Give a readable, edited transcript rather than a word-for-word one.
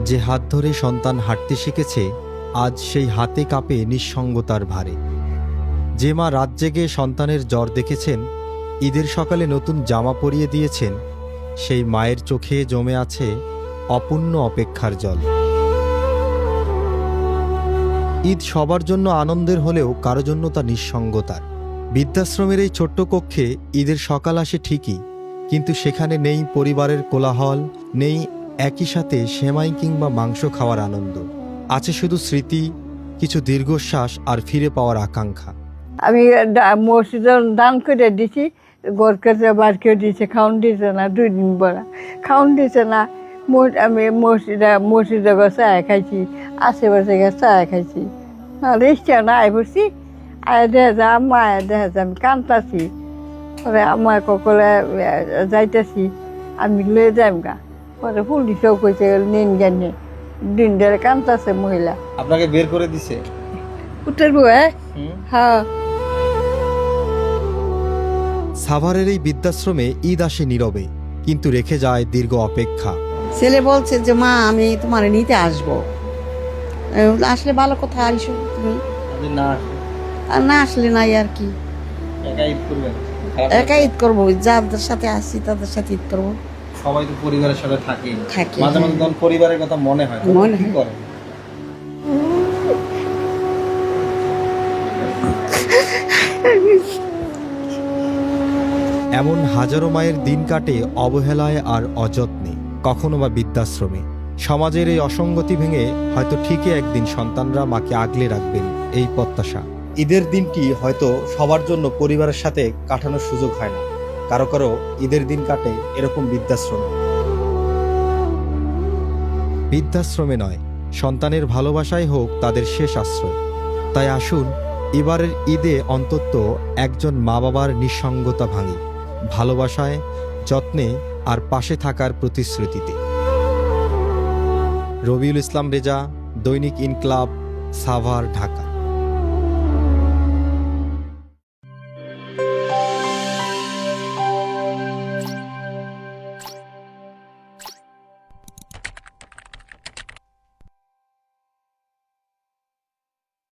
যে হাত ধরে সন্তান হাঁটতে শিখেছে, আজ সেই হাতে কাঁপে নিঃসঙ্গতার ভারে। যে মা রাত জেগে সন্তানের জ্বর দেখেছেন, ঈদের সকালে নতুন জামা পরিয়ে দিয়েছেন, সেই মায়ের চোখে জমে আছে অপূর্ণ অপেক্ষার জল। ঈদ সবার জন্য আনন্দের হলেও কারো জন্য তা নিঃসঙ্গতার। বৃদ্ধাশ্রমের এই ছোট্ট কক্ষে ঈদের সকাল আসে ঠিকই, কিন্তু সেখানে নেই পরিবারের কোলাহল, নেই একই সাথে সেমাই কিংবা মাংস খাওয়ার আনন্দ। আছে শুধু স্মৃতি, কিছু দীর্ঘশ্বাস আর ফিরে পাওয়ার আকাঙ্ক্ষা। আমি মসজিদে দান করে দিছি, গোর করে বার করে দিয়েছে, খাওয়ান দিয়েছে না, 2 দিন পরা খাওয়ান দিয়েছে না। আমি মসজিদে চা খাইছি, আশেপাশে গিয়ে চা খাইছি, নাহলে ইচ্ছা না আয় পড়ছি। আয় দেখা যা আম্মা, আয় দেখা যা আমি কান্তাছি, পরে আমার ককলে যাইতেছি, আমি লয়ে যাইম গা। পরে পুলিশও কইছে নিন জানি, দিন ধরে কান্তাছে মহিলা। আপনাকে বের করে দিছে? উত্তর বউ, হ্যাঁ। সাভারের এই বৃদ্ধাশ্রমে ঈদ আসে নীরবে, কিন্তু রেখে যায় দীর্ঘ অপেক্ষা। ছেলে বলছে যে মা আমি তোমার নিতে আসবো, আসলে ভালো কথা, আইসো তুমি। আর না আসলে নাই আর কি, একা ঈদ করবো, যাদের সাথে আসছি তাদের সাথে ঈদ করবো। সবাই তো পরিবারের সাথে থাকি, থাকি, মাঝে মাঝে তখন পরিবারের কথা মনে হয়। মনে হয়। এমন হাজারো মায়ের দিন কাটে অবহেলায় আর অযত্নে, কখনো বা বৃদ্ধাশ্রমে। সমাজের এই অসঙ্গতি ভেঙে হয়তো ঠিকই একদিন সন্তানরা মাকে আগলে রাখবেন, এই প্রত্যাশা। ঈদের দিনটি হয়তো সবার জন্য পরিবারের সাথে কাটানোর সুযোগ হয় না, কারো কারো ঈদের দিন কাটে এরকম বৃদ্ধাশ্রমে। বৃদ্ধাশ্রমে নয়, সন্তানের ভালোবাসাই হোক তাদের শেষ আশ্রয়। তাই আসুন এবারের ঈদে অন্তত একজন মা বাবার নিঃসঙ্গতা ভাঙি, ভালোবাসায়, যত্নে আর পাশে থাকার প্রতিশ্রুতিতে। রবিউল ইসলাম রেজা, দৈনিক ইনকলাব, সাভার, ঢাকা।